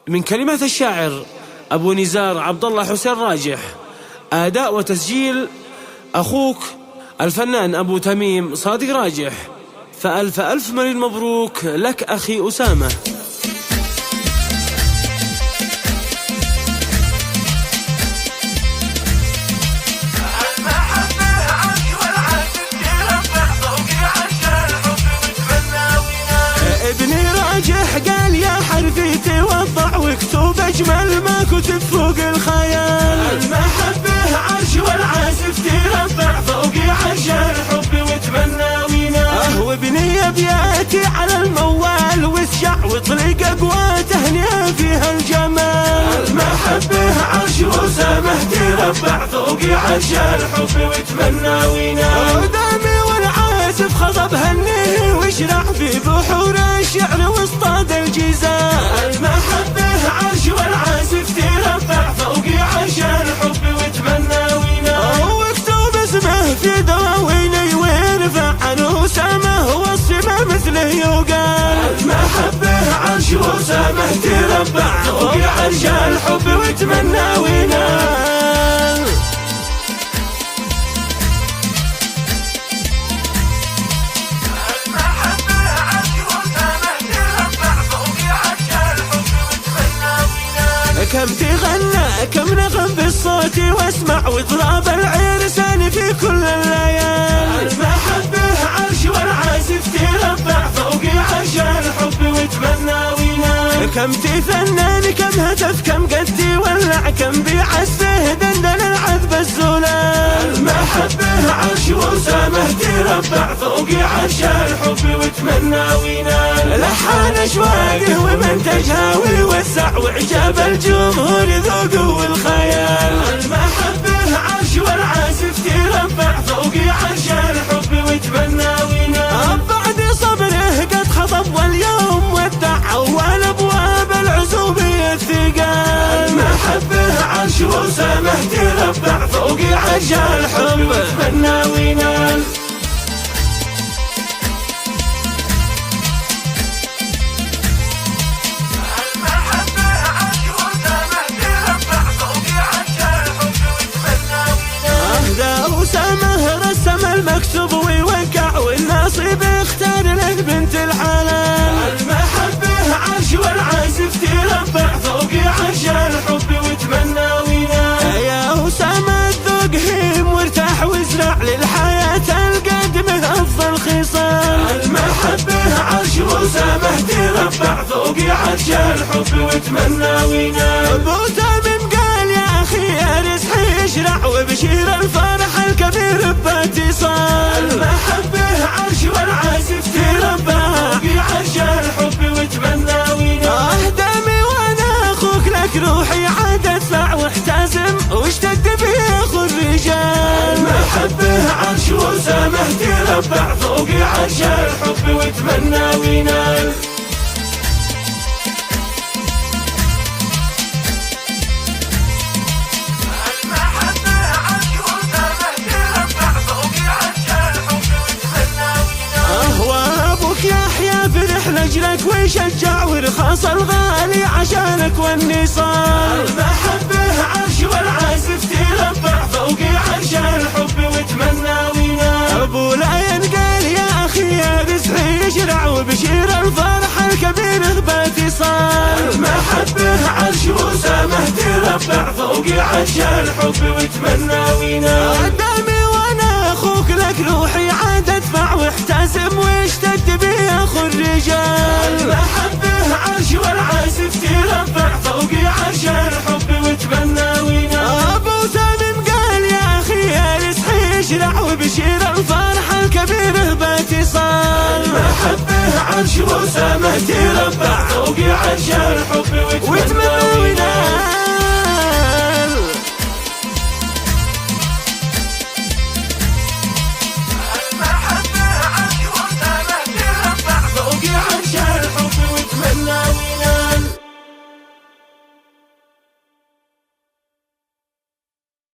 من كلمات الشاعر أبو نزار عبد الله حسين راجح، أداء وتسجيل أخوك الفنان أبو تميم صادق راجح. فألف ألف مليون مبروك لك أخي أسامة. ابني راجح قال يا حرفي توضع واكتب أجمل ما كتب فوق الخيال. المحبة عرش والعازف تربع فوق عرش الحب وتمنى وينال. وابني أبياتي على الموال وسشع وطلق أقوى تهنئة فيها الجمال. المحبة عرش وسامه تربع فوق عرش الحب وتمنى وينال. ودامي والعازف خطب هنيه واشرع في بحور الشعر واصطاد الجزاء. المحبة عرش والعازف تربع فوق عرش الحب وتمنى وينال. واكتب اسمه في دواويني ويرفع عنه سمه والسما مثله يقال. المحبة عرش وسامه تربع فوق عرش الحب وتمنى وينال. كم تغنى كم نغم بالصوت واسمع واضراب العرسان في كل الليال. المحبة عرش والعازف تربع فوق عرش الحب وتمنى وينال. كم تفنن كم هتف كم قد ولع كم بعزفه دندن العذب الزلال. المحبة عرش وسامه تربع فوق عرش الحب وتمنى وينال. لحن اشواقه ومنتجها ويوسع واعجاب الجمهور ذوقه والخيال. المحبة عرش والعازف تربع فوق عرش الحب وتمنى وينال. بعد صبره قد خطب واليوم ودع اول ابواب العزوبية الثقال. المحبة عرش وسامه تربع فوق عرش الحب وتمنى وينال. أسامة رسم المكتوب ويوقع والناصب اختار له بنت الحلال. المحبة عرش والعازف تربع فوق عرش الحب وتمنى وينال. يا أسامة الذوق هيم وارتاح وازرع للحياة القادمة أفضل خصال. المحبة عرش وسامه تربع فوق عرش الحب وتمنى وينال. أبو تميم قال يا أخي ارسحي اشرع وبشير الفرح الكبير باتصال. المحبة عرش والعازف تربع فوق عرش الحب وتمنى وينال. دمي وانا اخوك لك روحي عاد ادفع واحتزم واشتد في اخو الرجال. المحبة عرش وسامه تربع فوق عرش الحب وتمنى وينال. يحيى فرح لجلك ويشجع ورخص الغالي عشانك والنصال. المحبة عرش والعازف تربع فوق عرش الحب وتمنى وينال. ابو العين قال يا اخي يا رزحي يشرع وبشير الفرح الكبير باتصال. المحبة عرش وسامه تربع فوق عرش الحب وتمنى وينال. قدامي وانا اخوك لك روحي عاد ادفع واحتزم واشتد بي اخو الرجال. المحبة عرش والعازف تربع فوق عرش الحب وتمنى وينال. ابو تميم قال يا اخي يا رزحي يشرع وبشير الفرح الكبير باتصال. المحبة عرش وسامه تربع فوق عرش الحب وتمنى وينال.